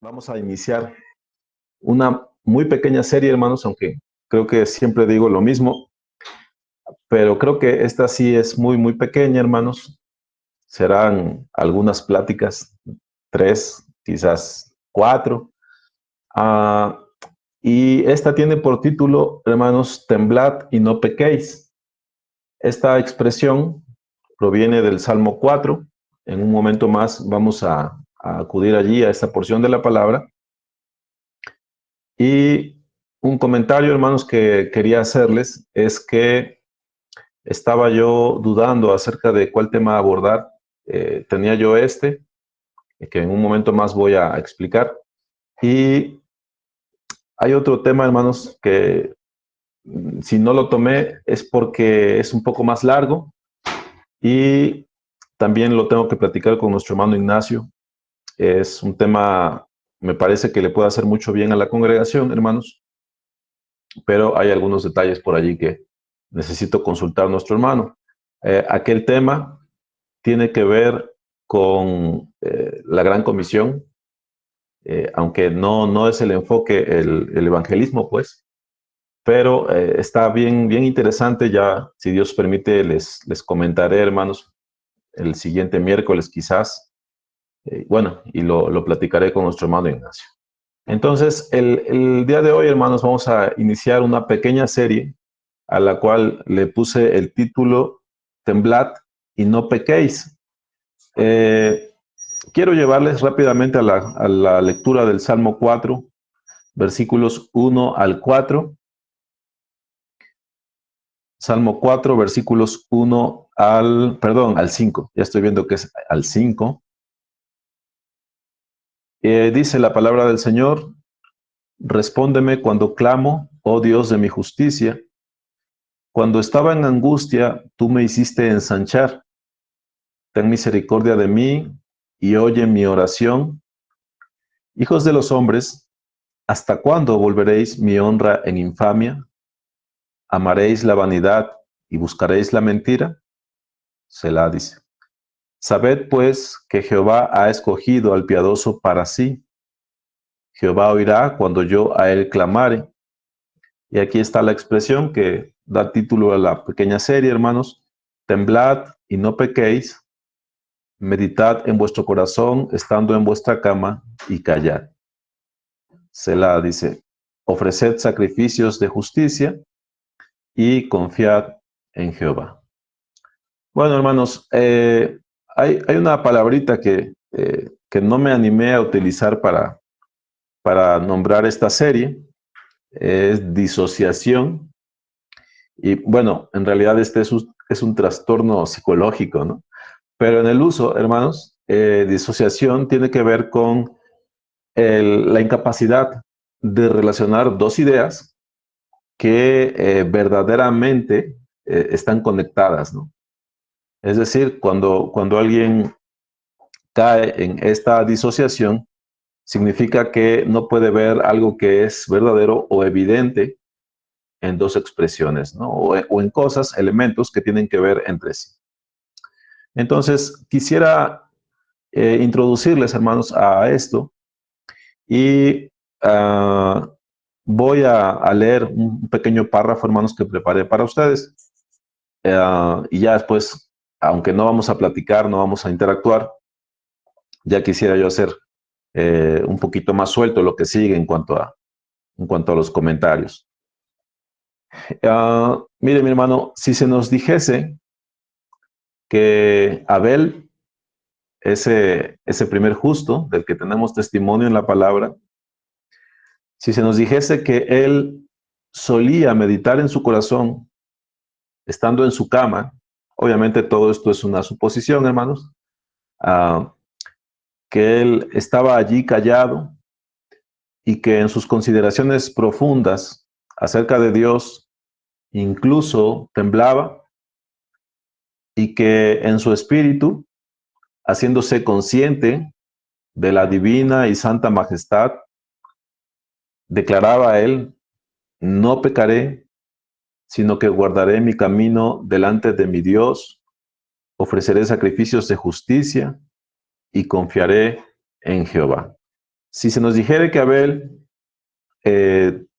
Vamos a iniciar una muy pequeña serie, hermanos, aunque creo que siempre digo lo mismo, pero creo que esta sí es muy pequeña, hermanos. Serán algunas pláticas, 3, quizás 4. Ah, y esta tiene por título, hermanos, temblad y no pequéis. Esta expresión proviene del Salmo 4. En un momento más vamos a acudir allí a esta porción de la palabra. Y un comentario, hermanos, que quería hacerles es que estaba yo dudando acerca de cuál tema abordar. Tenía yo que en un momento más voy a explicar. Y hay otro tema, hermanos, que si no lo tomé es porque es un poco más largo y también lo tengo que platicar con nuestro hermano Ignacio. Es un tema, me parece que le puede hacer mucho bien a la congregación, hermanos, pero hay algunos detalles por allí que necesito consultar a nuestro hermano. Aquel tema tiene que ver con la Gran Comisión, aunque no es el enfoque, el evangelismo, pues, pero está bien interesante. Ya, si Dios permite, les comentaré, hermanos, el siguiente miércoles quizás. Bueno, y lo platicaré con nuestro hermano Ignacio. Entonces, el día de hoy, hermanos, vamos a iniciar una pequeña serie a la cual le puse el título Temblad y no pequéis. Quiero llevarles rápidamente a la lectura del Salmo 4, versículos 1 al 4. Salmo 4, versículos 1 al 5. Ya estoy viendo que es al 5. Dice la palabra del Señor: respóndeme cuando clamo, oh Dios de mi justicia. Cuando estaba en angustia, tú me hiciste ensanchar. Ten misericordia de mí y oye mi oración. Hijos de los hombres, ¿hasta cuándo volveréis mi honra en infamia? ¿Amaréis la vanidad y buscaréis la mentira? Selah dice. Sabed pues que Jehová ha escogido al piadoso para sí. Jehová oirá cuando yo a él clamare. Y aquí está la expresión que da título a la pequeña serie, hermanos. Temblad y no pequéis. Meditad en vuestro corazón, estando en vuestra cama, y callad. Selah dice. Ofreced sacrificios de justicia y confiad en Jehová. Bueno, hermanos, hay una palabrita que no me animé a utilizar para nombrar esta serie. Es disociación. Y bueno, en realidad este es un trastorno psicológico, ¿no? Pero en el uso, hermanos, disociación tiene que ver con la incapacidad de relacionar dos ideas que verdaderamente están conectadas, ¿no? Es decir, cuando alguien cae en esta disociación, significa que no puede ver algo que es verdadero o evidente en dos expresiones, ¿no? O en cosas, elementos que tienen que ver entre sí. Entonces, quisiera introducirles, hermanos, a esto y voy a leer un pequeño párrafo, hermanos, que preparé para ustedes. Y ya después, aunque no vamos a platicar, no vamos a interactuar, ya quisiera yo hacer un poquito más suelto lo que sigue en cuanto a los comentarios. Mire, mi hermano, si se nos dijese que Abel, ese primer justo del que tenemos testimonio en la palabra, si se nos dijese que él solía meditar en su corazón, estando en su cama, obviamente todo esto es una suposición, hermanos, uh, que él estaba allí callado y que en sus consideraciones profundas acerca de Dios incluso temblaba, y que en su espíritu, haciéndose consciente de la divina y santa majestad, declaraba a él: no pecaré, sino que guardaré mi camino delante de mi Dios, ofreceré sacrificios de justicia y confiaré en Jehová. Si se nos dijere que Abel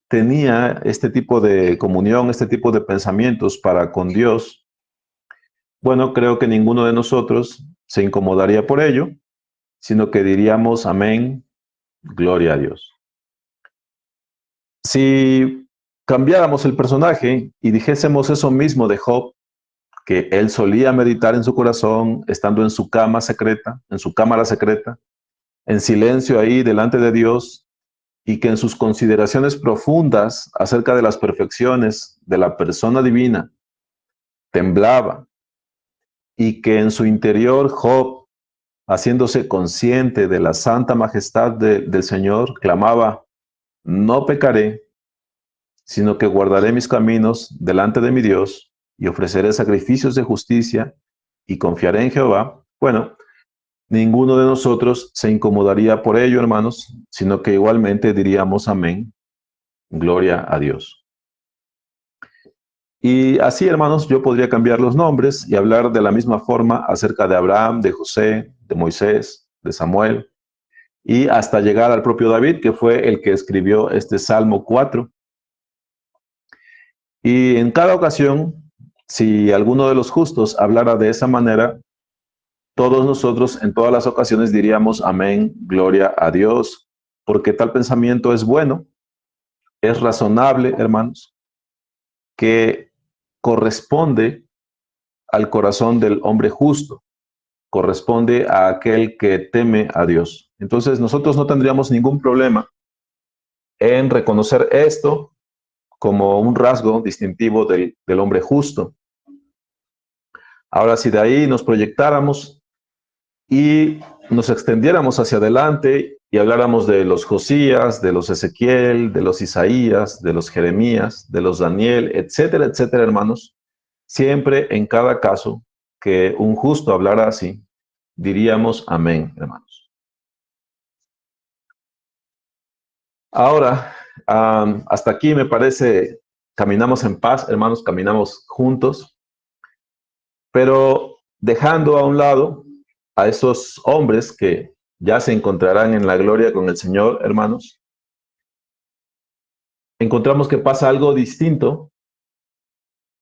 tenía este tipo de comunión, este tipo de pensamientos para con Dios, bueno, creo que ninguno de nosotros se incomodaría por ello, sino que diríamos amén, gloria a Dios. Si cambiáramos el personaje y dijésemos eso mismo de Job, que él solía meditar en su corazón, estando en su cama secreta, en su cámara secreta, en silencio ahí delante de Dios, y que en sus consideraciones profundas acerca de las perfecciones de la persona divina temblaba, y que en su interior Job, haciéndose consciente de la santa majestad del Señor, clamaba, no pecaré, sino que guardaré mis caminos delante de mi Dios y ofreceré sacrificios de justicia y confiaré en Jehová. Bueno, ninguno de nosotros se incomodaría por ello, hermanos, sino que igualmente diríamos amén, gloria a Dios. Y así, hermanos, yo podría cambiar los nombres y hablar de la misma forma acerca de Abraham, de José, de Moisés, de Samuel, y hasta llegar al propio David, que fue el que escribió este Salmo 4. Y en cada ocasión, si alguno de los justos hablara de esa manera, todos nosotros en todas las ocasiones diríamos amén, gloria a Dios, porque tal pensamiento es bueno, es razonable, hermanos, que corresponde al corazón del hombre justo, corresponde a aquel que teme a Dios. Entonces nosotros no tendríamos ningún problema en reconocer esto como un rasgo distintivo del hombre justo. Ahora, si de ahí nos proyectáramos y nos extendiéramos hacia adelante y habláramos de los Josías, de los Ezequiel, de los Isaías, de los Jeremías, de los Daniel, etcétera, etcétera, hermanos, siempre en cada caso que un justo hablara así, diríamos amén, hermanos. Ahora, hasta aquí me parece, caminamos en paz, hermanos, caminamos juntos, pero dejando a un lado a esos hombres que ya se encontrarán en la gloria con el Señor, hermanos, encontramos que pasa algo distinto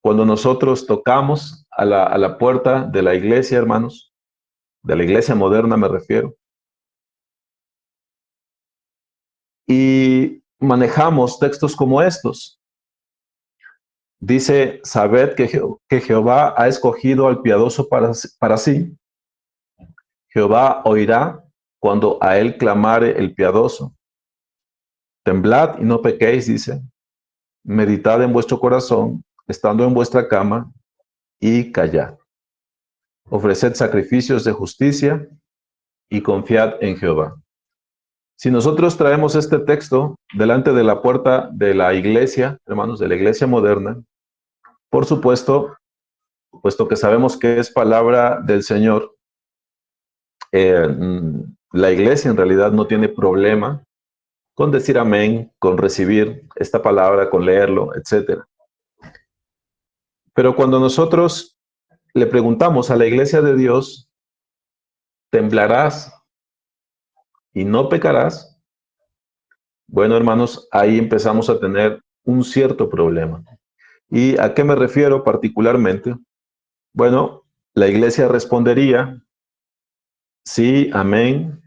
cuando nosotros tocamos a la puerta de la iglesia, hermanos, de la iglesia moderna me refiero, y manejamos textos como estos. Dice, sabed que Jehová ha escogido al piadoso para sí. Jehová oirá cuando a él clamare el piadoso. Temblad y no pequéis, dice. Meditad en vuestro corazón, estando en vuestra cama, y callad. Ofreced sacrificios de justicia y confiad en Jehová. Si nosotros traemos este texto delante de la puerta de la iglesia, hermanos, de la iglesia moderna, por supuesto, puesto que sabemos que es palabra del Señor, la iglesia en realidad no tiene problema con decir amén, con recibir esta palabra, con leerlo, etcétera. Pero cuando nosotros le preguntamos a la iglesia de Dios, ¿temblarás y no pecarás? Bueno, hermanos, ahí empezamos a tener un cierto problema. ¿Y a qué me refiero particularmente? Bueno, la iglesia respondería, sí, amén.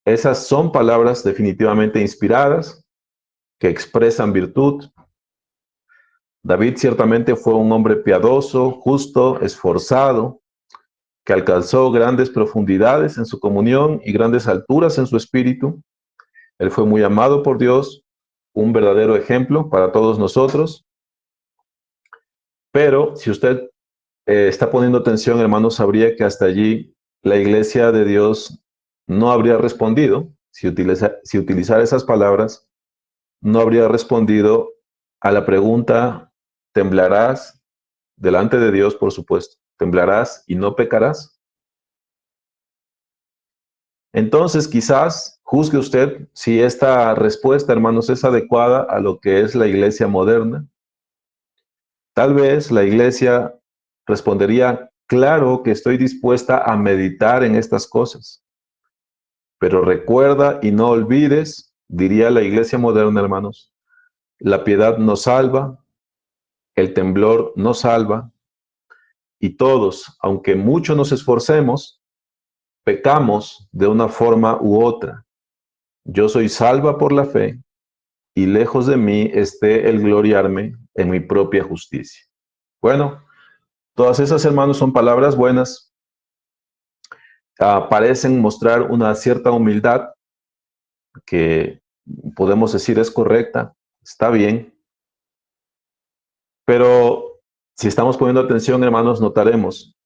Esas son palabras definitivamente inspiradas, que expresan virtud. David ciertamente fue un hombre piadoso, justo, esforzado, que alcanzó grandes profundidades en su comunión y grandes alturas en su espíritu. Él fue muy amado por Dios, un verdadero ejemplo para todos nosotros. Pero si usted está poniendo atención, hermanos, sabría que hasta allí la iglesia de Dios no habría respondido. Si utilizara esas palabras, no habría respondido a la pregunta, ¿temblarás delante de Dios, por supuesto? ¿Temblarás y no pecarás? Entonces, quizás juzgue usted si esta respuesta, hermanos, es adecuada a lo que es la iglesia moderna. Tal vez la iglesia respondería, claro que estoy dispuesta a meditar en estas cosas. Pero recuerda y no olvides, diría la iglesia moderna, hermanos, la piedad nos salva, el temblor nos salva, y todos, aunque mucho nos esforcemos, pecamos de una forma u otra. Yo soy salva por la fe, y lejos de mí esté el gloriarme en mi propia justicia. Bueno, todas esas, hermanos, son palabras buenas, parecen mostrar una cierta humildad que podemos decir es correcta, está bien, pero si estamos poniendo atención, hermanos, notaremos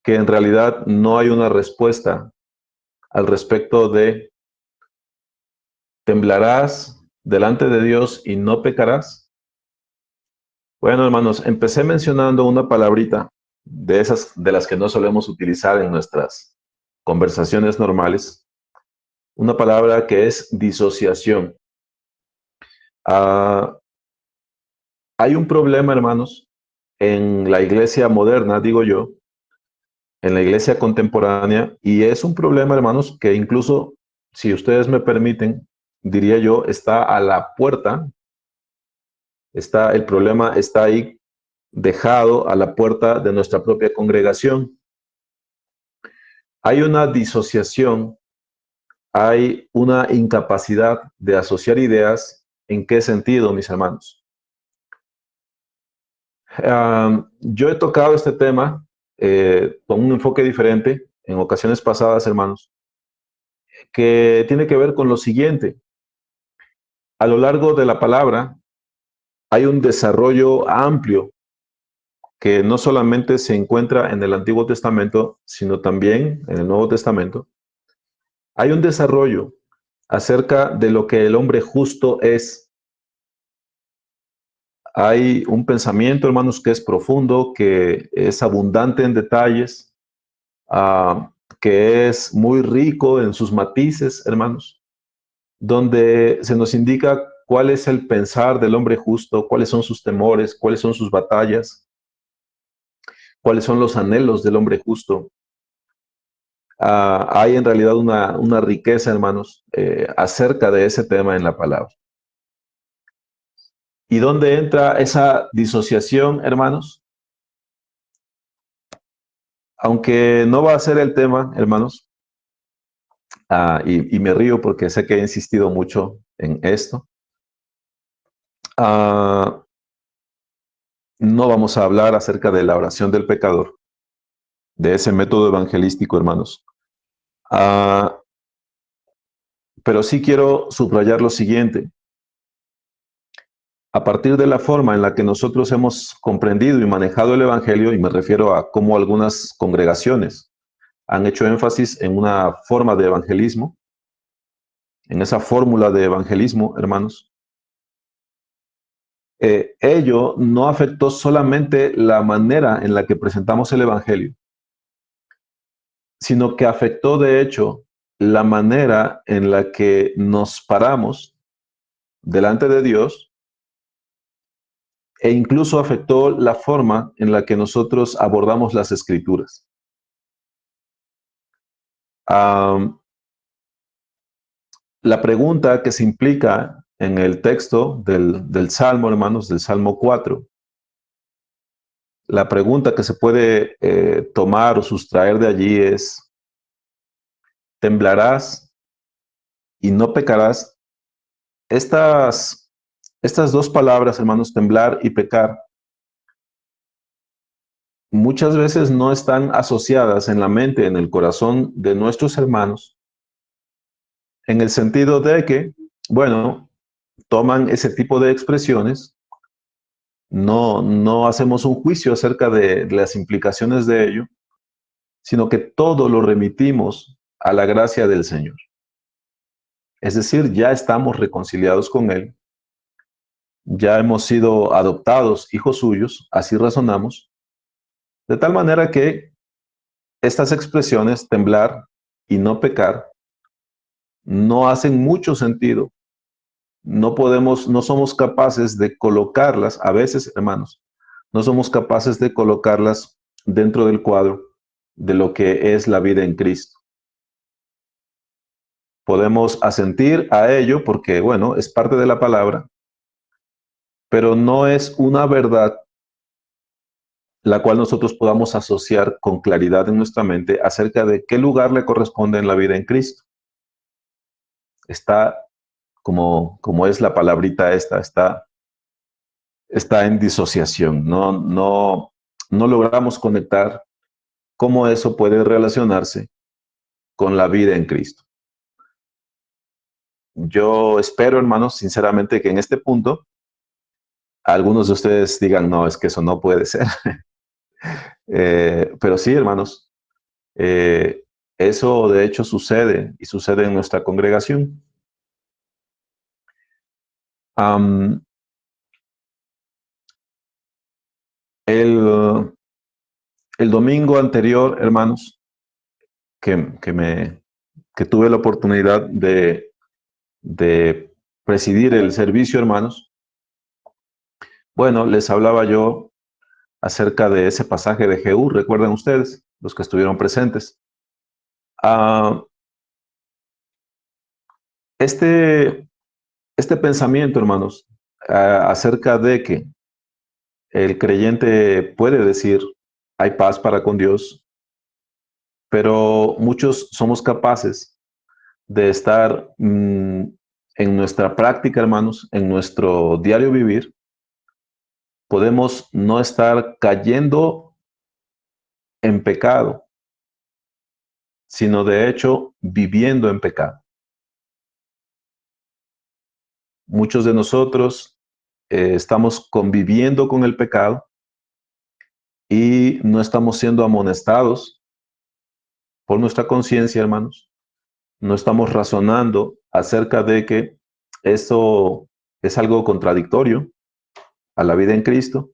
que en realidad no hay una respuesta al respecto de ¿temblarás delante de Dios y no pecarás? Bueno, hermanos, empecé mencionando una palabrita de esas de las que no solemos utilizar en nuestras conversaciones normales, una palabra que es disociación. Ah, hay un problema, hermanos, en la iglesia moderna, digo yo, en la iglesia contemporánea, y es un problema, hermanos, que incluso, si ustedes me permiten, diría yo, está a la puerta, el problema está ahí dejado a la puerta de nuestra propia congregación. Hay una disociación, hay una incapacidad de asociar ideas. ¿En qué sentido, mis hermanos? Yo he tocado este tema con un enfoque diferente en ocasiones pasadas, hermanos, que tiene que ver con lo siguiente. A lo largo de la palabra hay un desarrollo amplio que no solamente se encuentra en el Antiguo Testamento, sino también en el Nuevo Testamento. Hay un desarrollo acerca de lo que el hombre justo es. Hay un pensamiento, hermanos, que es profundo, que es abundante en detalles, que es muy rico en sus matices, hermanos, donde se nos indica cuál es el pensar del hombre justo, cuáles son sus temores, cuáles son sus batallas, cuáles son los anhelos del hombre justo. Hay en realidad una riqueza, hermanos, acerca de ese tema en la palabra. ¿Y dónde entra esa disociación, hermanos? Aunque no va a ser el tema, hermanos, y me río porque sé que he insistido mucho en esto, ah, no vamos a hablar acerca de la oración del pecador, de ese método evangelístico, hermanos. Ah, pero sí quiero subrayar lo siguiente. A partir de la forma en la que nosotros hemos comprendido y manejado el Evangelio, y me refiero a cómo algunas congregaciones han hecho énfasis en una forma de evangelismo, en esa fórmula de evangelismo, hermanos, ello no afectó solamente la manera en la que presentamos el Evangelio, sino que afectó de hecho la manera en la que nos paramos delante de Dios, e incluso afectó la forma en la que nosotros abordamos las escrituras. La pregunta que se implica en el texto del Salmo, hermanos, del Salmo 4, la pregunta que se puede tomar o sustraer de allí es, ¿temblarás y no pecarás? Estas dos palabras, hermanos, temblar y pecar, muchas veces no están asociadas en la mente, en el corazón de nuestros hermanos, en el sentido de que, bueno, toman ese tipo de expresiones, no hacemos un juicio acerca de las implicaciones de ello, sino que todo lo remitimos a la gracia del Señor. Es decir, ya estamos reconciliados con Él, ya hemos sido adoptados hijos suyos, así razonamos, de tal manera que estas expresiones, temblar y no pecar, no hacen mucho sentido. No somos capaces de colocarlas, a veces, hermanos, no somos capaces de colocarlas dentro del cuadro de lo que es la vida en Cristo. Podemos asentir a ello porque, bueno, es parte de la palabra, pero no es una verdad la cual nosotros podamos asociar con claridad en nuestra mente acerca de qué lugar le corresponde en la vida en Cristo. Está como es la palabrita esta, está en disociación. No logramos conectar cómo eso puede relacionarse con la vida en Cristo. Yo espero, hermanos, sinceramente, que en este punto algunos de ustedes digan, no, es que eso no puede ser. Pero sí, hermanos, eh, eso de hecho sucede y sucede en nuestra congregación. Um, el, el domingo anterior, hermanos, que, que, me, que tuve la oportunidad de presidir el servicio, hermanos, bueno, les hablaba yo acerca de ese pasaje de Jehú, recuerdan ustedes, los que estuvieron presentes. Uh, este, este pensamiento, hermanos, acerca de que el creyente puede decir, hay paz para con Dios, pero muchos somos capaces de estar en nuestra práctica, hermanos, en nuestro diario vivir, podemos no estar cayendo en pecado, sino de hecho viviendo en pecado. Muchos de nosotros estamos conviviendo con el pecado y no estamos siendo amonestados por nuestra conciencia, hermanos. No estamos razonando acerca de que eso es algo contradictorio a la vida en Cristo.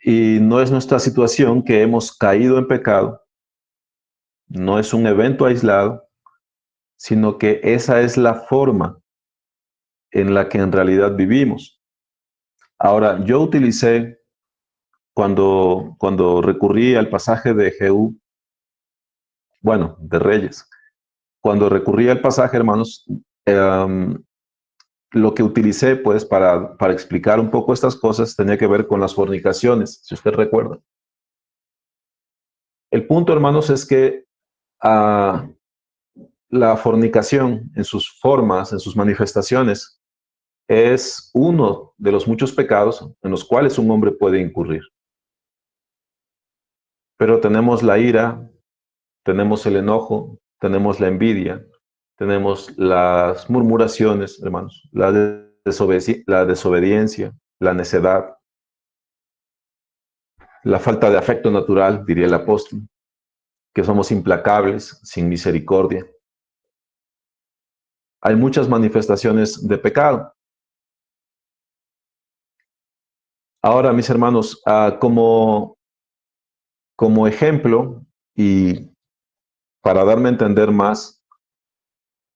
Y no es nuestra situación que hemos caído en pecado, no es un evento aislado, sino que esa es la forma en la que en realidad vivimos. Ahora, yo utilicé, cuando recurrí al pasaje de Jehú, bueno, de Reyes, cuando recurrí al pasaje, hermanos, lo que utilicé, pues, para explicar un poco estas cosas tenía que ver con las fornicaciones, si usted recuerda. El punto, hermanos, es que uh, la fornicación en sus formas, en sus manifestaciones, es uno de los muchos pecados en los cuales un hombre puede incurrir. Pero tenemos la ira, tenemos el enojo, tenemos la envidia, tenemos las murmuraciones, hermanos, la desobediencia, la necedad, la falta de afecto natural, diría el apóstol, que somos implacables, sin misericordia. Hay muchas manifestaciones de pecado. Ahora, mis hermanos, como ejemplo y para darme a entender más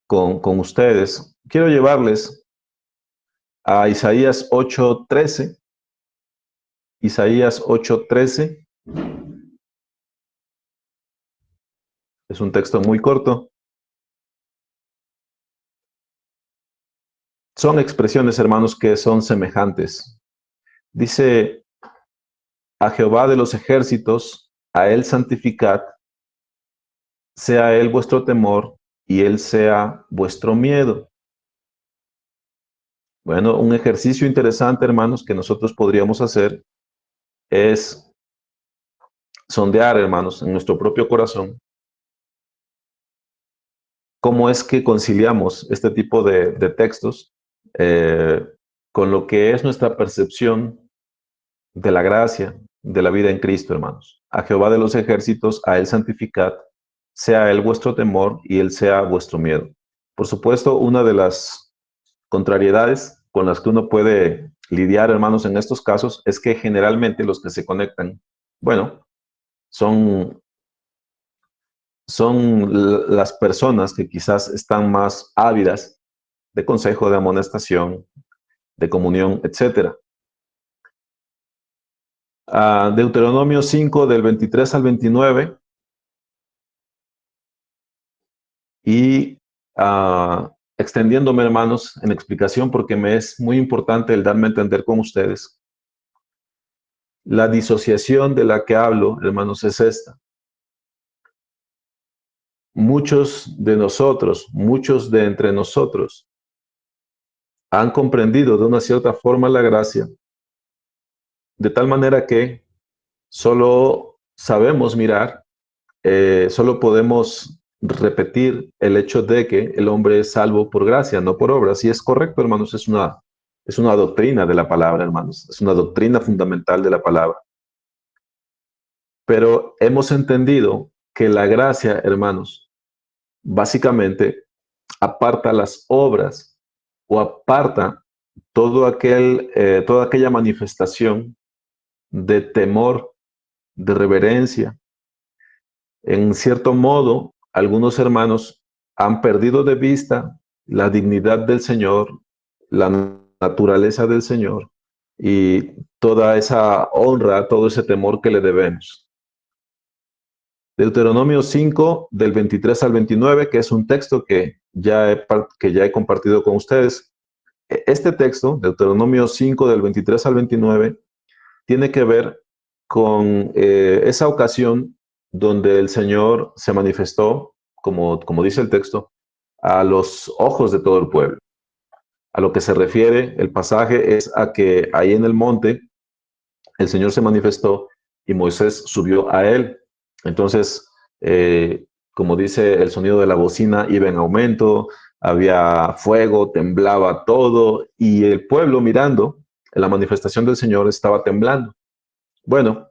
con ustedes, quiero llevarles a Isaías 8:13. Isaías 8:13 es un texto muy corto. Son expresiones, hermanos, que son semejantes. Dice, a Jehová de los ejércitos, a él santificad, sea él vuestro temor y él sea vuestro miedo. Bueno, un ejercicio interesante, hermanos, que nosotros podríamos hacer es sondear, hermanos, en nuestro propio corazón, cómo es que conciliamos este tipo de textos eh, con lo que es nuestra percepción de la gracia, de la vida en Cristo, hermanos. A Jehová de los ejércitos, a él santificad, sea él vuestro temor y él sea vuestro miedo. Por supuesto, una de las contrariedades con las que uno puede lidiar, hermanos, en estos casos, es que generalmente los que se conectan, bueno, son, son las personas que quizás están más ávidas de consejo, de amonestación, de comunión, etcétera. Deuteronomio 5, del 23 al 29, Y extendiéndome, hermanos, en explicación, porque me es muy importante el darme a entender con ustedes. La disociación de la que hablo, hermanos, es esta. Muchos de nosotros, muchos de entre nosotros, han comprendido de una cierta forma la gracia, de tal manera que solo sabemos mirar, solo podemos repetir el hecho de que el hombre es salvo por gracia, no por obras. Y es correcto, hermanos, es una doctrina de la palabra, hermanos, es una doctrina fundamental de la palabra. Pero hemos entendido que la gracia, hermanos, básicamente aparta las obras o aparta toda aquella manifestación de temor, de reverencia. En cierto modo, algunos hermanos han perdido de vista la dignidad del Señor, la naturaleza del Señor y toda esa honra, todo ese temor que le debemos. Deuteronomio 5, del 23 al 29, que es un texto que ya he compartido con ustedes. Este texto, Deuteronomio 5, del 23 al 29, tiene que ver con esa ocasión donde el Señor se manifestó, como dice el texto, a los ojos de todo el pueblo. A lo que se refiere el pasaje es a que ahí en el monte el Señor se manifestó y Moisés subió a él. Entonces, como dice el sonido de la bocina, iba en aumento, había fuego, temblaba todo y el pueblo mirando la manifestación del Señor estaba temblando. Bueno,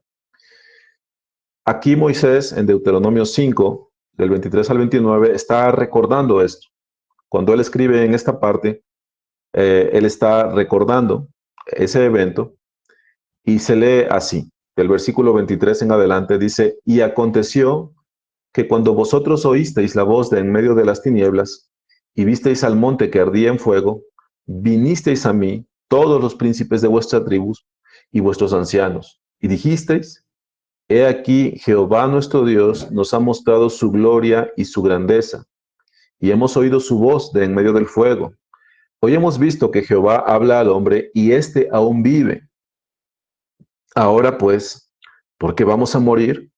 aquí Moisés en Deuteronomio 5, del 23 al 29, está recordando esto. Cuando él escribe en esta parte, él está recordando ese evento y se lee así. Del versículo 23 en adelante dice, y aconteció que cuando vosotros oísteis la voz de en medio de las tinieblas y visteis al monte que ardía en fuego, vinisteis a mí todos los príncipes de vuestras tribus y vuestros ancianos, y dijisteis, he aquí Jehová nuestro Dios nos ha mostrado su gloria y su grandeza, y hemos oído su voz de en medio del fuego. Hoy hemos visto que Jehová habla al hombre y éste aún vive. Ahora pues, ¿por qué vamos a morir?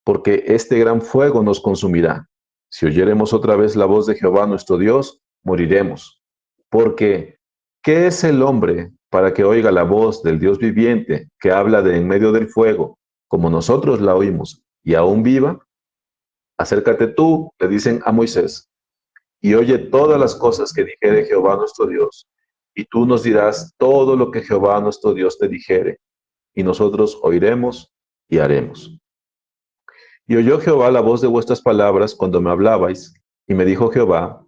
Porque este gran fuego nos consumirá. Si oyéremos otra vez la voz de Jehová nuestro Dios, moriremos. Porque, ¿qué es el hombre para que oiga la voz del Dios viviente que habla de en medio del fuego, como nosotros la oímos, y aún viva? Acércate tú, le dicen a Moisés, y oye todas las cosas que dijere Jehová nuestro Dios, y tú nos dirás todo lo que Jehová nuestro Dios te dijere, y nosotros oiremos y haremos. Y oyó Jehová la voz de vuestras palabras cuando me hablabais, y me dijo Jehová,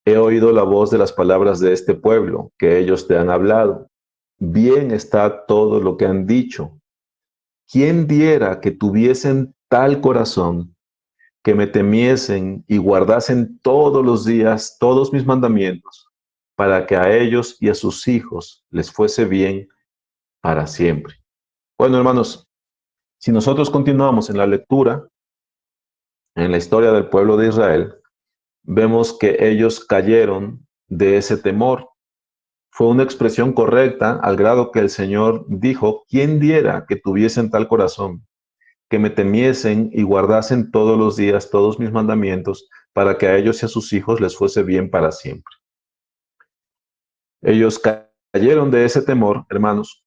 he oído la voz de las palabras de este pueblo, que ellos te han hablado. Bien está todo lo que han dicho. ¿Quién diera que tuviesen tal corazón, que me temiesen y guardasen todos los días todos mis mandamientos, para que a ellos y a sus hijos les fuese bien para siempre? Bueno, hermanos, si nosotros continuamos en la lectura, en la historia del pueblo de Israel, vemos que ellos cayeron de ese temor. Fue una expresión correcta al grado que el Señor dijo, ¿quién diera que tuviesen tal corazón, que me temiesen y guardasen todos los días todos mis mandamientos, para que a ellos y a sus hijos les fuese bien para siempre? Ellos cayeron de ese temor, hermanos,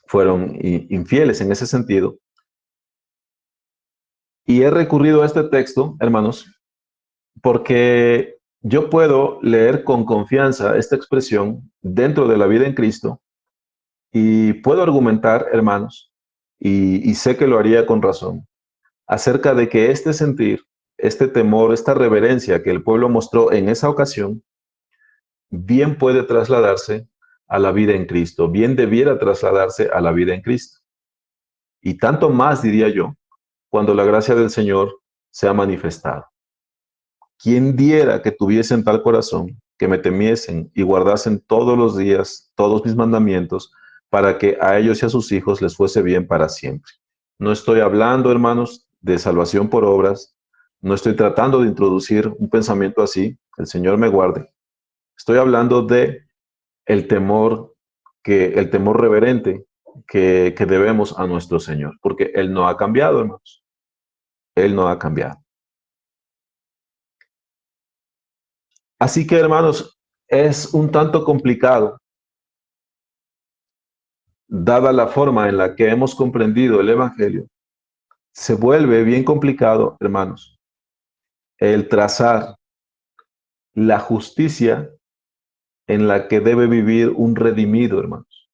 fueron infieles en ese sentido. Y he recurrido a este texto, hermanos, porque yo puedo leer con confianza esta expresión dentro de la vida en Cristo y puedo argumentar, hermanos, y sé que lo haría con razón, acerca de que este sentir, este temor, esta reverencia que el pueblo mostró en esa ocasión, bien puede trasladarse a la vida en Cristo, bien debiera trasladarse a la vida en Cristo. Y tanto más, diría yo, cuando la gracia del Señor se ha manifestado. ¿Quién diera que tuviesen tal corazón, que me temiesen y guardasen todos los días todos mis mandamientos, para que a ellos y a sus hijos les fuese bien para siempre? No estoy hablando, hermanos, de salvación por obras, No estoy tratando de introducir un pensamiento así, el Señor me guarde. Estoy hablando de el temor, el temor reverente que debemos a nuestro Señor, porque Él no ha cambiado, hermanos. Él no ha cambiado. Así que, hermanos, es un tanto complicado, dada la forma en la que hemos comprendido el Evangelio, se vuelve bien complicado, hermanos, el trazar la justicia en la que debe vivir un redimido, hermanos.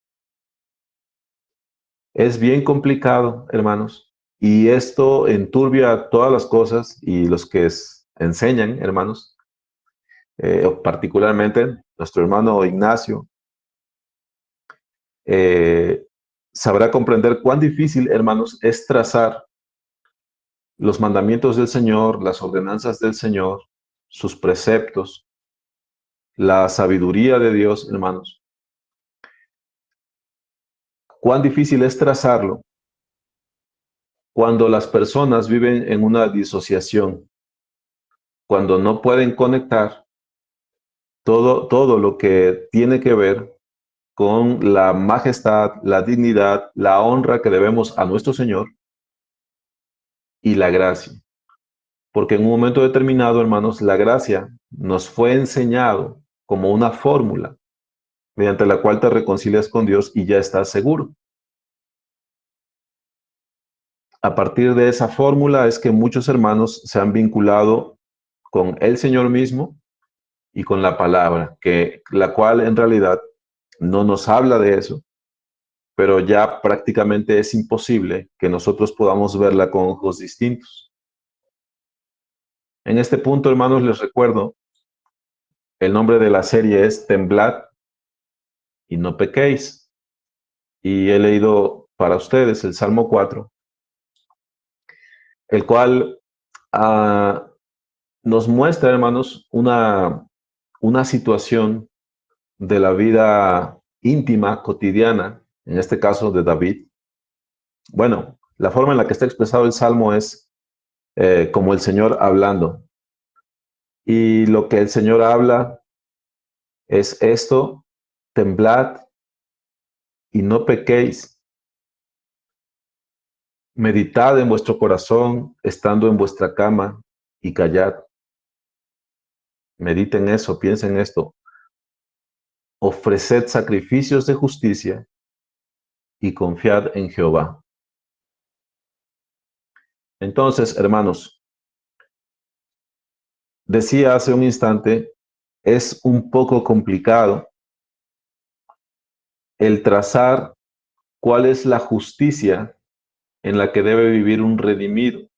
Es bien complicado, hermanos, y esto enturbia todas las cosas y los que enseñan, hermanos, particularmente nuestro hermano Ignacio, eh, sabrá comprender cuán difícil, hermanos, es trazar los mandamientos del Señor, las ordenanzas del Señor, sus preceptos, la sabiduría de Dios, hermanos. Cuán difícil es trazarlo cuando las personas viven en una disociación, cuando no pueden conectar todo lo que tiene que ver con la majestad, la dignidad, la honra que debemos a nuestro Señor y la gracia. Porque en un momento determinado, hermanos, la gracia nos fue enseñado como una fórmula mediante la cual te reconcilias con Dios y ya estás seguro. A partir de esa fórmula es que muchos hermanos se han vinculado con el Señor mismo y con la palabra, la cual en realidad no nos habla de eso, pero ya prácticamente es imposible que nosotros podamos verla con ojos distintos. En este punto, hermanos, les recuerdo, el nombre de la serie es Temblad y no pequéis. Y he leído para ustedes el Salmo 4, el cual nos muestra, hermanos, una situación de la vida íntima, cotidiana, en este caso de David. Bueno, la forma en la que está expresado el Salmo es como el Señor hablando. Y lo que el Señor habla es esto: temblad y no pequéis. Meditad en vuestro corazón, estando en vuestra cama, y callad. Mediten eso, piensen esto. Ofreced sacrificios de justicia y confiad en Jehová. Entonces, hermanos, decía hace un instante, es un poco complicado el trazar cuál es la justicia en la que debe vivir un redimido,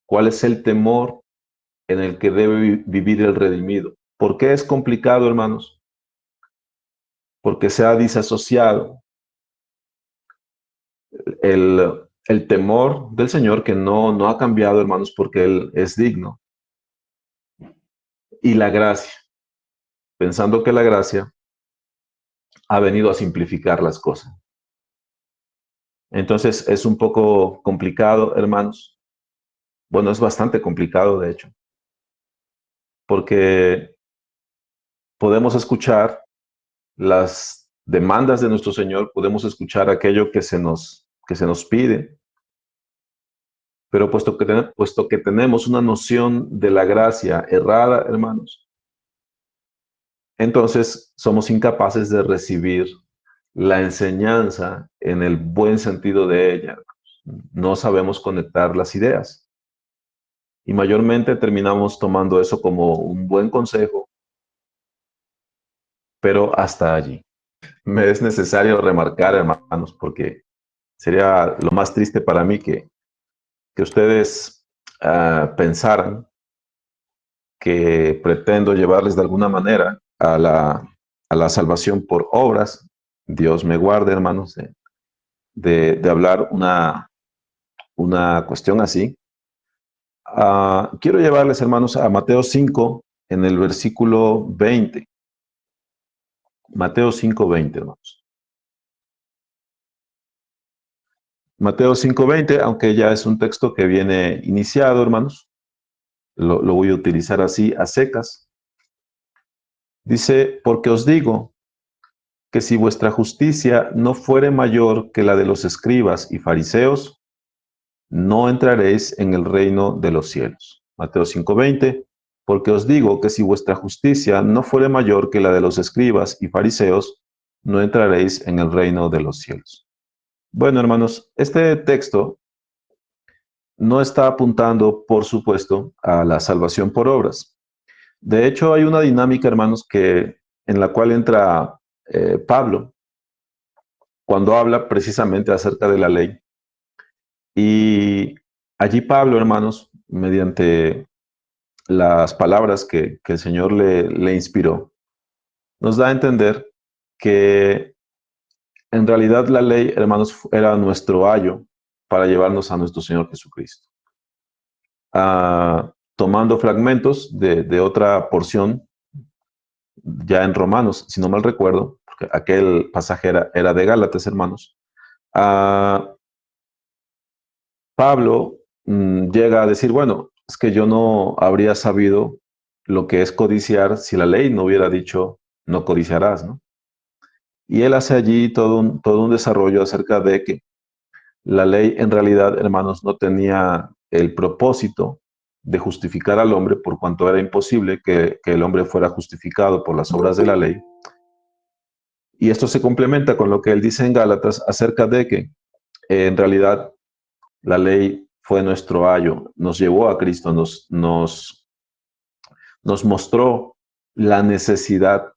cuál es el temor en el que debe vivir el redimido. ¿Por qué es complicado, hermanos? Porque se ha disasociado el temor del Señor, que no ha cambiado, hermanos, porque Él es digno, y la gracia, pensando que la gracia ha venido a simplificar las cosas. Entonces es un poco complicado, hermanos. Bueno, es bastante complicado, de hecho, porque podemos escuchar las demandas de nuestro Señor, podemos escuchar aquello que se nos pide, pero puesto que tenemos una noción de la gracia errada, hermanos, entonces somos incapaces de recibir la enseñanza en el buen sentido de ella. No sabemos conectar las ideas y mayormente terminamos tomando eso como un buen consejo, pero hasta allí. Me es necesario remarcar, hermanos, porque sería lo más triste para mí que ustedes pensaran que pretendo llevarles de alguna manera a la salvación por obras. Dios me guarde, hermanos, de hablar una cuestión así. Quiero llevarles, hermanos, a Mateo 5, en el versículo 20. Mateo 5, 20, hermanos. Mateo 5, 20, aunque ya es un texto que viene iniciado, hermanos. lo voy a utilizar así a secas. Dice, porque os digo que si vuestra justicia no fuere mayor que la de los escribas y fariseos, no entraréis en el reino de los cielos. Mateo 5:20, porque os digo que si vuestra justicia no fuere mayor que la de los escribas y fariseos, no entraréis en el reino de los cielos. Bueno, hermanos, este texto no está apuntando, por supuesto, a la salvación por obras. De hecho, hay una dinámica, hermanos, en la cual entra Pablo cuando habla precisamente acerca de la ley. Y allí Pablo, hermanos, mediante las palabras que el Señor le inspiró, nos da a entender que en realidad la ley, hermanos, era nuestro ayo para llevarnos a nuestro Señor Jesucristo. Tomando fragmentos de otra porción, ya en Romanos, si no mal recuerdo, porque aquel pasaje era de Gálatas, hermanos, Pablo llega a decir, bueno, es que yo no habría sabido lo que es codiciar si la ley no hubiera dicho no codiciarás, ¿no? Y él hace allí todo un desarrollo acerca de que la ley en realidad, hermanos, no tenía el propósito de justificar al hombre por cuanto era imposible que el hombre fuera justificado por las obras de la ley. Y esto se complementa con lo que él dice en Gálatas acerca de que en realidad la ley fue nuestro ayo, nos llevó a Cristo, nos mostró la necesidad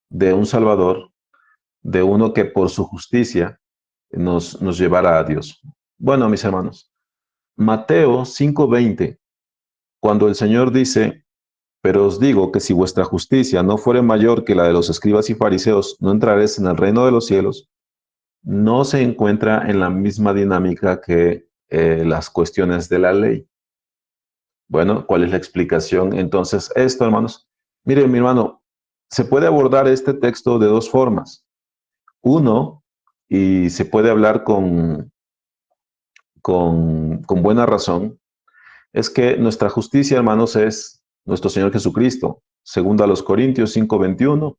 de un Salvador, de uno que por su justicia nos llevara a Dios. Bueno, mis hermanos, Mateo 5:20, cuando el Señor dice, pero os digo que si vuestra justicia no fuere mayor que la de los escribas y fariseos, no entraréis en el reino de los cielos, no se encuentra en la misma dinámica que las cuestiones de la ley. Bueno, ¿cuál es la explicación? Entonces, esto, hermanos, miren, mi hermano, se puede abordar este texto de dos formas. Uno, y se puede hablar con buena razón, es que nuestra justicia, hermanos, es nuestro Señor Jesucristo. Segundo a los Corintios 5:21,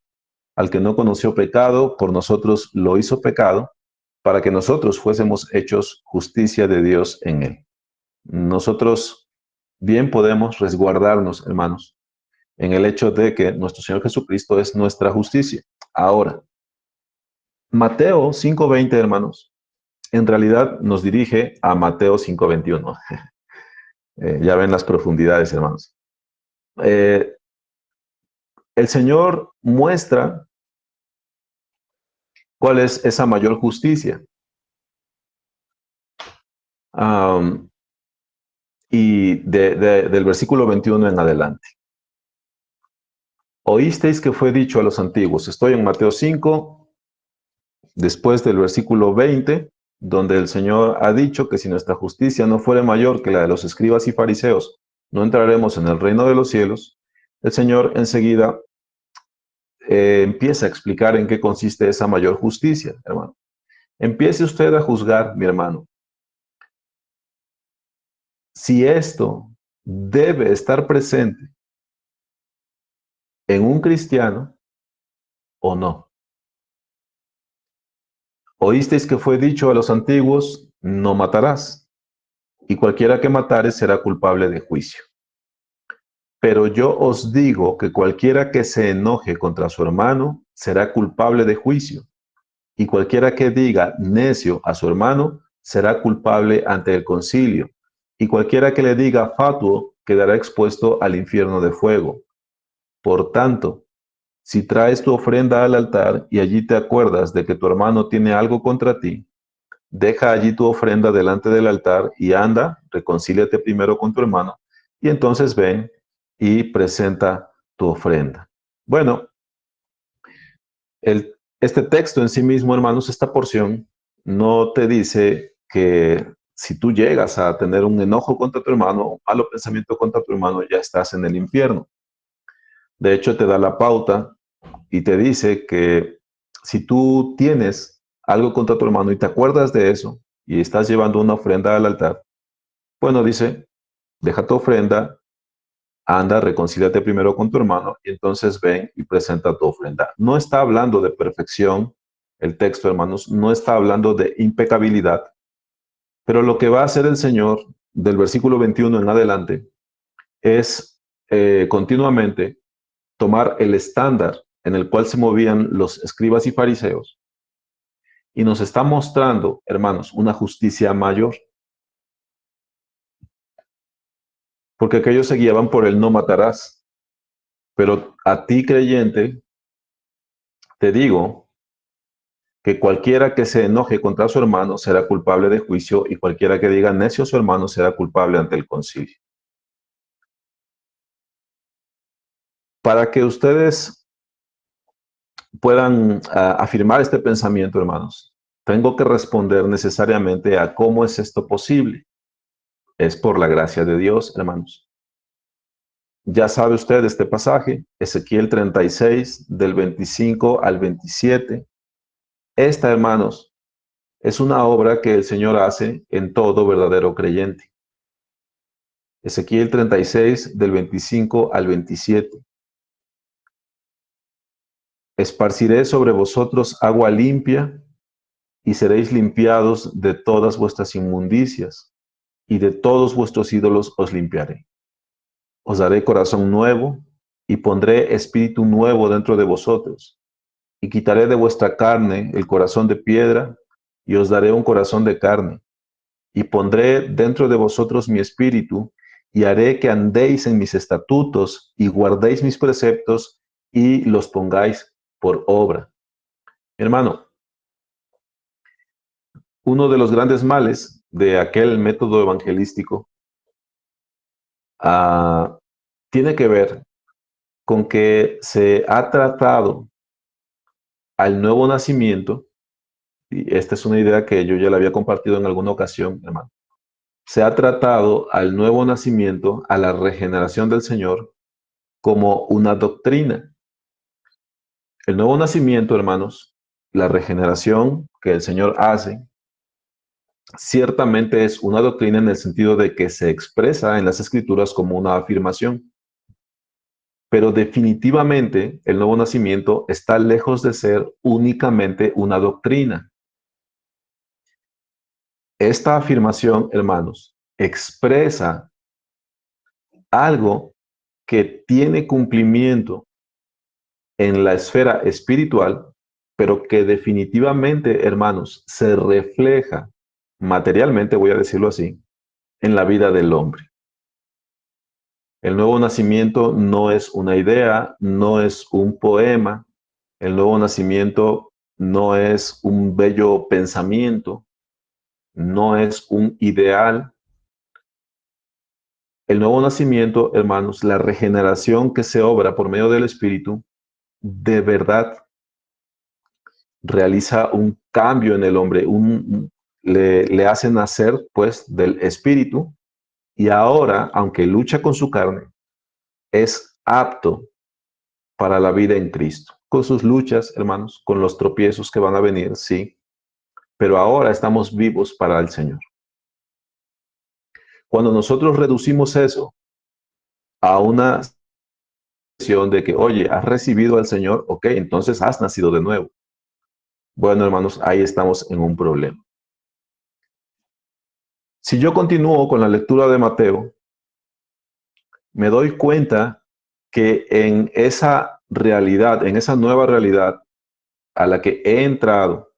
al que no conoció pecado, por nosotros lo hizo pecado, para que nosotros fuésemos hechos justicia de Dios en él. Nosotros bien podemos resguardarnos, hermanos, en el hecho de que nuestro Señor Jesucristo es nuestra justicia. Ahora, Mateo 5:20, hermanos, en realidad nos dirige a Mateo 5:21. Ya ven las profundidades, hermanos. Eh, el Señor muestra cuál es esa mayor justicia. Um, y del versículo 21 en adelante. Oísteis que fue dicho a los antiguos. Estoy en Mateo 5, después del versículo 20, donde el Señor ha dicho que si nuestra justicia no fuere mayor que la de los escribas y fariseos, no entraremos en el reino de los cielos. El Señor enseguida empieza a explicar en qué consiste esa mayor justicia, hermano. Empiece usted a juzgar, mi hermano, si esto debe estar presente en un cristiano o no. Oísteis que fue dicho a los antiguos, no matarás, y cualquiera que matare será culpable de juicio. Pero yo os digo que cualquiera que se enoje contra su hermano será culpable de juicio, y cualquiera que diga necio a su hermano será culpable ante el concilio, y cualquiera que le diga fatuo quedará expuesto al infierno de fuego. Por tanto, si traes tu ofrenda al altar y allí te acuerdas de que tu hermano tiene algo contra ti, deja allí tu ofrenda delante del altar y anda, reconcíliate primero con tu hermano, y entonces ven y presenta tu ofrenda. Bueno, este texto en sí mismo, hermanos, esta porción, no te dice que si tú llegas a tener un enojo contra tu hermano, un malo pensamiento contra tu hermano, ya estás en el infierno. De hecho, te da la pauta y te dice que si tú tienes algo contra tu hermano y te acuerdas de eso y estás llevando una ofrenda al altar, bueno, dice, deja tu ofrenda anda, reconcíliate primero con tu hermano y entonces ven y presenta tu ofrenda. No está hablando de perfección el texto, hermanos, no está hablando de impecabilidad, pero lo que va a hacer el Señor del versículo 21 en adelante es continuamente tomar el estándar en el cual se movían los escribas y fariseos y nos está mostrando, hermanos, una justicia mayor, porque aquellos se guiaban por el no matarás, pero a ti creyente te digo que cualquiera que se enoje contra su hermano será culpable de juicio y cualquiera que diga necio a su hermano será culpable ante el concilio. Para que ustedes puedan afirmar este pensamiento, hermanos, tengo que responder necesariamente a cómo es esto posible. Es por la gracia de Dios, hermanos. Ya sabe usted este pasaje, Ezequiel 36, del 25 al 27. Esta, hermanos, es una obra que el Señor hace en todo verdadero creyente. Ezequiel 36, del 25 al 27. Esparciré sobre vosotros agua limpia y seréis limpiados de todas vuestras inmundicias y de todos vuestros ídolos os limpiaré. Os daré corazón nuevo y pondré espíritu nuevo dentro de vosotros y quitaré de vuestra carne el corazón de piedra y os daré un corazón de carne y pondré dentro de vosotros mi espíritu y haré que andéis en mis estatutos y guardéis mis preceptos y los pongáis por obra. Hermano, uno de los grandes males de aquel método evangelístico uh, tiene que ver con que se ha tratado al nuevo nacimiento, y esta es una idea que yo ya la había compartido en alguna ocasión, hermano, se ha tratado al nuevo nacimiento, a la regeneración del Señor, como una doctrina. El nuevo nacimiento, hermanos, la regeneración que el Señor hace, ciertamente es una doctrina en el sentido de que se expresa en las Escrituras como una afirmación. Pero definitivamente el nuevo nacimiento está lejos de ser únicamente una doctrina. Esta afirmación, hermanos, expresa algo que tiene cumplimiento en la esfera espiritual, pero que definitivamente, hermanos, se refleja materialmente, voy a decirlo así, en la vida del hombre. El nuevo nacimiento no es una idea, no es un poema, el nuevo nacimiento no es un bello pensamiento, no es un ideal. El nuevo nacimiento, hermanos, la regeneración que se obra por medio del Espíritu, de verdad realiza un cambio en el hombre, le hace nacer pues del Espíritu y ahora, aunque lucha con su carne, es apto para la vida en Cristo. Con sus luchas, hermanos, con los tropiezos que van a venir, sí, pero ahora estamos vivos para el Señor. Cuando nosotros reducimos eso a una situación de que, oye, has recibido al Señor, ok, entonces has nacido de nuevo. Bueno, hermanos, ahí estamos en un problema. Si yo continúo con la lectura de Mateo, me doy cuenta que en esa realidad, en esa nueva realidad a la que he entrado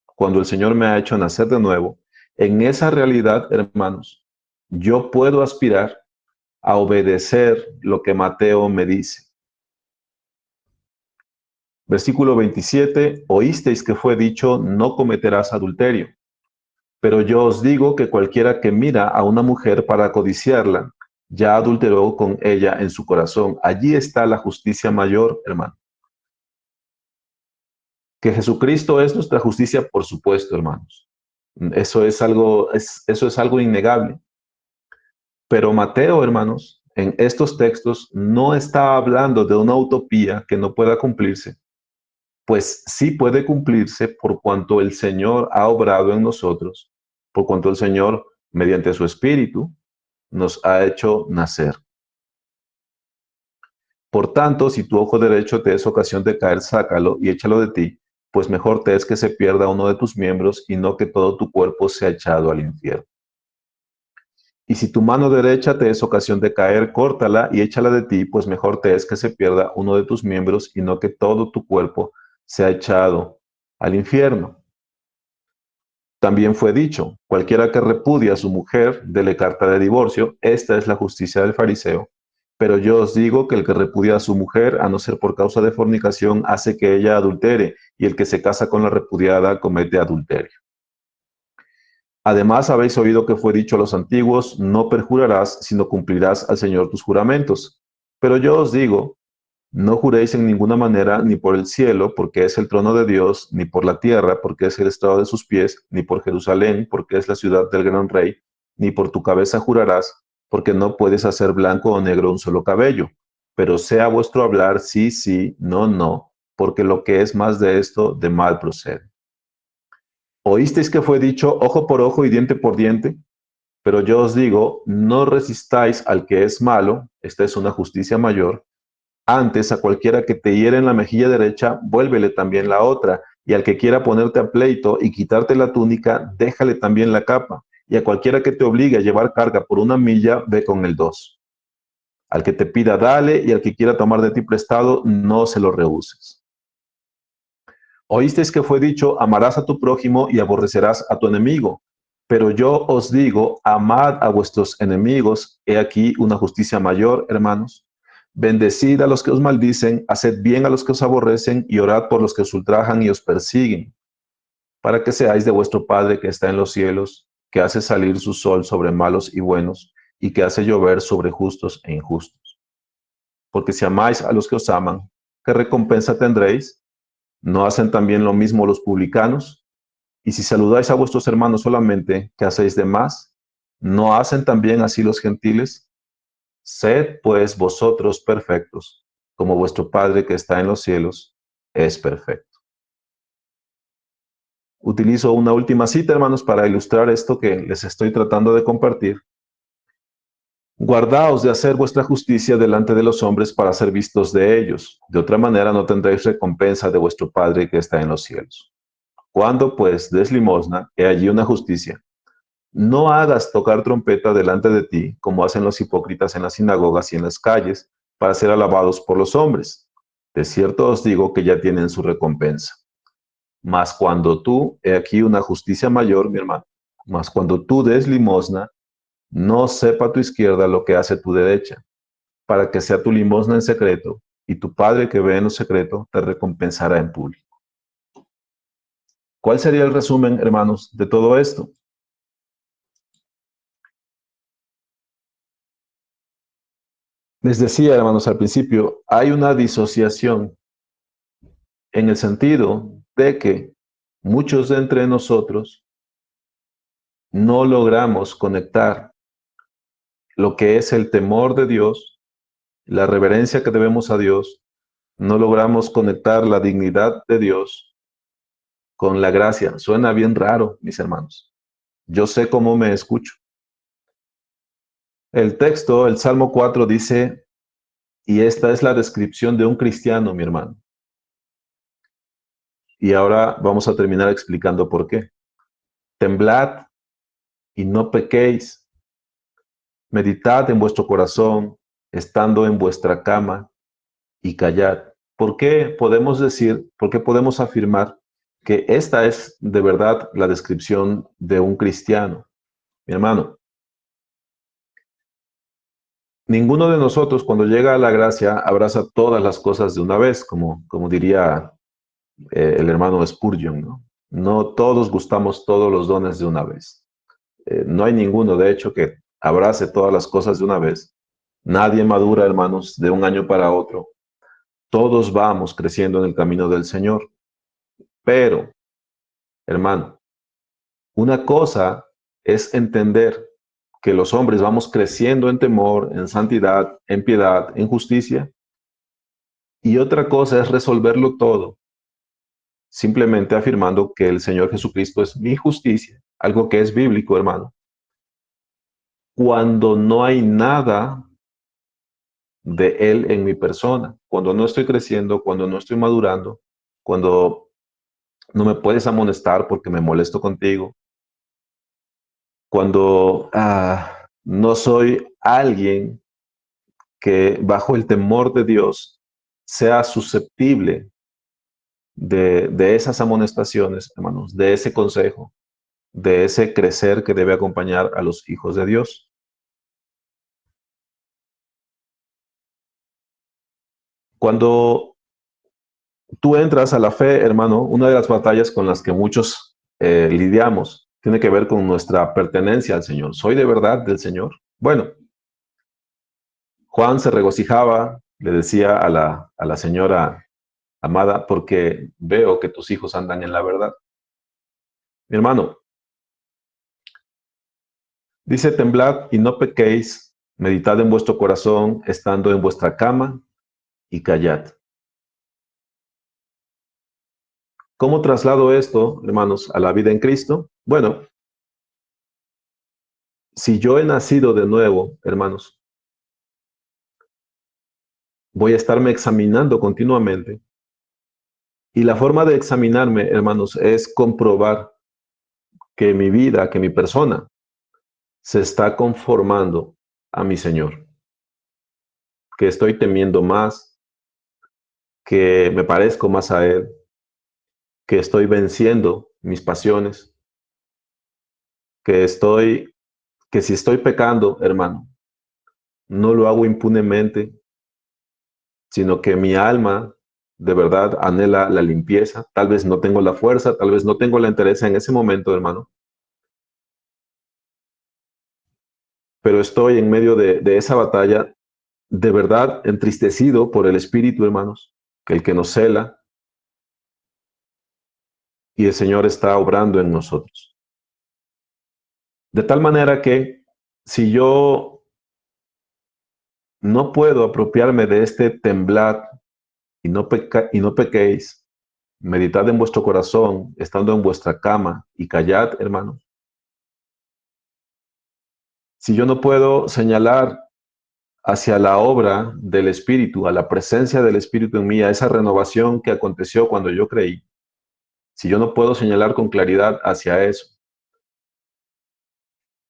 cuando el Señor me ha hecho nacer de nuevo, en esa realidad, hermanos, yo puedo aspirar a obedecer lo que Mateo me dice. Versículo 27, oísteis que fue dicho, no cometerás adulterio. Pero yo os digo que cualquiera que mira a una mujer para codiciarla, ya adulteró con ella en su corazón. Allí está la justicia mayor, hermano. Que Jesucristo es nuestra justicia, por supuesto, hermanos. Eso es algo innegable. Pero Mateo, hermanos, en estos textos no está hablando de una utopía que no pueda cumplirse, pues sí puede cumplirse por cuanto el Señor ha obrado en nosotros, por cuanto el Señor, mediante su Espíritu, nos ha hecho nacer. Por tanto, si tu ojo derecho te es ocasión de caer, sácalo y échalo de ti, pues mejor te es que se pierda uno de tus miembros y no que todo tu cuerpo sea echado al infierno. Y si tu mano derecha te es ocasión de caer, córtala y échala de ti, pues mejor te es que se pierda uno de tus miembros y no que todo tu cuerpo sea echado al infierno. También fue dicho, cualquiera que repudia a su mujer, dele carta de divorcio, esta es la justicia del fariseo. Pero yo os digo que el que repudia a su mujer, a no ser por causa de fornicación, hace que ella adultere, y el que se casa con la repudiada comete adulterio. Además, habéis oído que fue dicho a los antiguos, no perjurarás, sino cumplirás al Señor tus juramentos. Pero yo os digo, no juréis en ninguna manera, ni por el cielo, porque es el trono de Dios, ni por la tierra, porque es el estrado de sus pies, ni por Jerusalén, porque es la ciudad del gran rey, ni por tu cabeza jurarás, porque no puedes hacer blanco o negro un solo cabello. Pero sea vuestro hablar sí, sí, no, no, porque lo que es más de esto, de mal procede. Oísteis que fue dicho ojo por ojo y diente por diente, pero yo os digo, no resistáis al que es malo, esta es una justicia mayor. Antes, a cualquiera que te hiere en la mejilla derecha, vuélvele también la otra, y al que quiera ponerte a pleito y quitarte la túnica, déjale también la capa, y a cualquiera que te obligue a llevar carga por una milla, ve con el dos. Al que te pida, dale, y al que quiera tomar de ti prestado, no se lo rehuses. Oísteis que fue dicho, amarás a tu prójimo y aborrecerás a tu enemigo. Pero yo os digo, amad a vuestros enemigos. He aquí una justicia mayor, hermanos. Bendecid a los que os maldicen, haced bien a los que os aborrecen y orad por los que os ultrajan y os persiguen, para que seáis de vuestro Padre que está en los cielos, que hace salir su sol sobre malos y buenos y que hace llover sobre justos e injustos. Porque si amáis a los que os aman, ¿qué recompensa tendréis? ¿No hacen también lo mismo los publicanos? Y si saludáis a vuestros hermanos solamente, ¿qué hacéis de más? ¿No hacen también así los gentiles? Sed pues vosotros perfectos, como vuestro Padre que está en los cielos es perfecto. Utilizo una última cita, hermanos, para ilustrar esto que les estoy tratando de compartir. Guardaos de hacer vuestra justicia delante de los hombres para ser vistos de ellos. De otra manera no tendréis recompensa de vuestro Padre que está en los cielos. Cuando pues des limosna, he allí una justicia. No hagas tocar trompeta delante de ti, como hacen los hipócritas en las sinagogas y en las calles, para ser alabados por los hombres. De cierto os digo que ya tienen su recompensa. Mas cuando tú, he aquí una justicia mayor, mi hermano, mas cuando tú des limosna, no sepa tu izquierda lo que hace tu derecha, para que sea tu limosna en secreto, y tu Padre que ve en lo secreto te recompensará en público. ¿Cuál sería el resumen, hermanos, de todo esto? Les decía, hermanos, al principio, hay una disociación en el sentido de que muchos de entre nosotros no logramos conectar lo que es el temor de Dios, la reverencia que debemos a Dios, no logramos conectar la dignidad de Dios con la gracia. Suena bien raro, mis hermanos. Yo sé cómo me escucho. El texto, el Salmo 4 dice, y esta es la descripción de un cristiano, mi hermano. Y ahora vamos a terminar explicando por qué. Temblad y no pequéis. Meditad en vuestro corazón, estando en vuestra cama, y callad. ¿Por qué podemos decir, por qué podemos afirmar que esta es de verdad la descripción de un cristiano? Mi hermano, ninguno de nosotros cuando llega a la gracia abraza todas las cosas de una vez, como diría el hermano Spurgeon, ¿no? No todos gustamos todos los dones de una vez. No hay ninguno, de hecho, que abrace todas las cosas de una vez. Nadie madura, hermanos, de un año para otro. Todos vamos creciendo en el camino del Señor. Pero, hermano, una cosa es entender que los hombres vamos creciendo en temor, en santidad, en piedad, en justicia. Y otra cosa es resolverlo todo, simplemente afirmando que el Señor Jesucristo es mi justicia, algo que es bíblico, hermano. Cuando no hay nada de Él en mi persona. Cuando no estoy creciendo, cuando no estoy madurando, cuando no me puedes amonestar porque me molesto contigo, cuando no soy alguien que bajo el temor de Dios sea susceptible de esas amonestaciones, hermanos, de ese consejo, de ese crecer que debe acompañar a los hijos de Dios. Cuando tú entras a la fe, hermano, una de las batallas con las que muchos lidiamos tiene que ver con nuestra pertenencia al Señor. ¿Soy de verdad del Señor? Bueno, Juan se regocijaba, le decía a la señora amada, porque veo que tus hijos andan en la verdad. Mi hermano, dice, temblad y no pequéis, meditad en vuestro corazón, estando en vuestra cama y callad. ¿Cómo traslado esto, hermanos, a la vida en Cristo? Bueno, si yo he nacido de nuevo, hermanos, voy a estarme examinando continuamente. Y la forma de examinarme, hermanos, es comprobar que mi vida, que mi persona, se está conformando a mi Señor, que estoy temiendo más, que me parezco más a Él, que estoy venciendo mis pasiones, que si estoy pecando, hermano, no lo hago impunemente, sino que mi alma de verdad anhela la limpieza. Tal vez no tengo la fuerza, tal vez no tengo la entereza en ese momento, hermano, pero estoy en medio de esa batalla, de verdad entristecido por el Espíritu, hermanos, que el que nos cela, y el Señor está obrando en nosotros. De tal manera que si yo no puedo apropiarme de este temblad y no pequéis, meditad en vuestro corazón, estando en vuestra cama y callad, hermanos. Si yo no puedo señalar hacia la obra del Espíritu, a la presencia del Espíritu en mí, a esa renovación que aconteció cuando yo creí, si yo no puedo señalar con claridad hacia eso,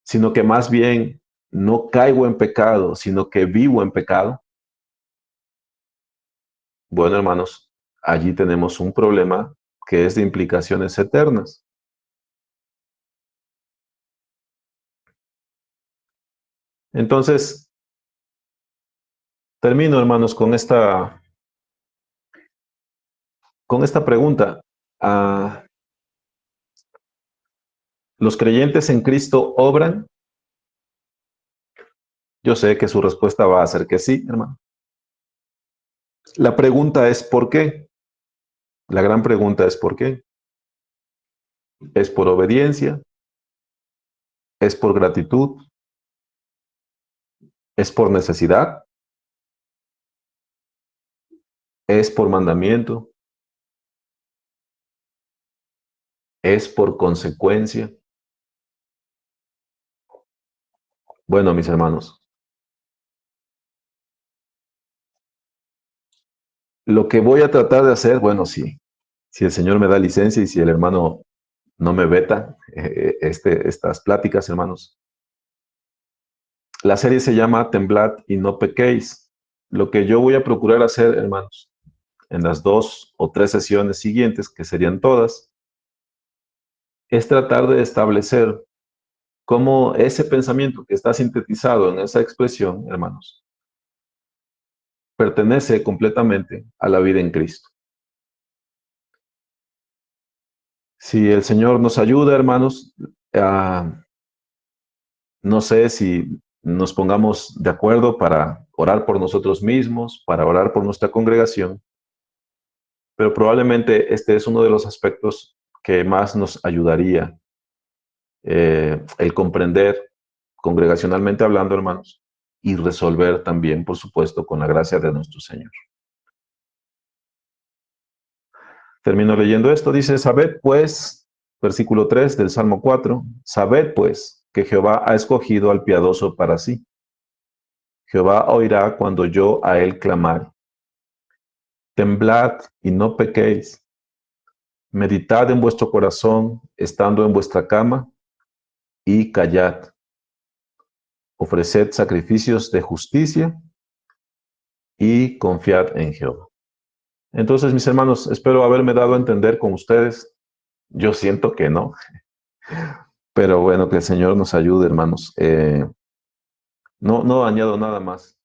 sino que más bien no caigo en pecado, sino que vivo en pecado, bueno, hermanos, allí tenemos un problema que es de implicaciones eternas. Entonces, termino, hermanos, con esta pregunta. Ah, ¿Los creyentes en Cristo obran? Yo sé que su respuesta va a ser que sí, hermano. La pregunta es ¿por qué? La gran pregunta es ¿por qué? ¿Es por obediencia? ¿Es por gratitud? ¿Es por necesidad? ¿Es por mandamiento? ¿Es por consecuencia? Bueno, mis hermanos, lo que voy a tratar de hacer, bueno, sí, si el Señor me da licencia y si el hermano no me veta estas pláticas, hermanos. La serie se llama Temblad y no pequéis. Lo que yo voy a procurar hacer, hermanos, en las 2 o 3 sesiones siguientes, que serían todas, es tratar de establecer cómo ese pensamiento que está sintetizado en esa expresión, hermanos, pertenece completamente a la vida en Cristo. Si el Señor nos ayuda, hermanos, no sé si nos pongamos de acuerdo para orar por nosotros mismos, para orar por nuestra congregación, pero probablemente este es uno de los aspectos que más nos ayudaría el comprender congregacionalmente hablando, hermanos, y resolver también, por supuesto, con la gracia de nuestro Señor. Termino leyendo esto, dice, sabed pues, versículo 3 del Salmo 4, sabed pues que Jehová ha escogido al piadoso para sí. Jehová oirá cuando yo a él clamare. Temblad y no pequéis. Meditad en vuestro corazón, estando en vuestra cama, y callad. Ofreced sacrificios de justicia y confiad en Jehová. Entonces, mis hermanos, espero haberme dado a entender con ustedes. Yo siento que no, pero bueno, que el Señor nos ayude, hermanos. No añado nada más.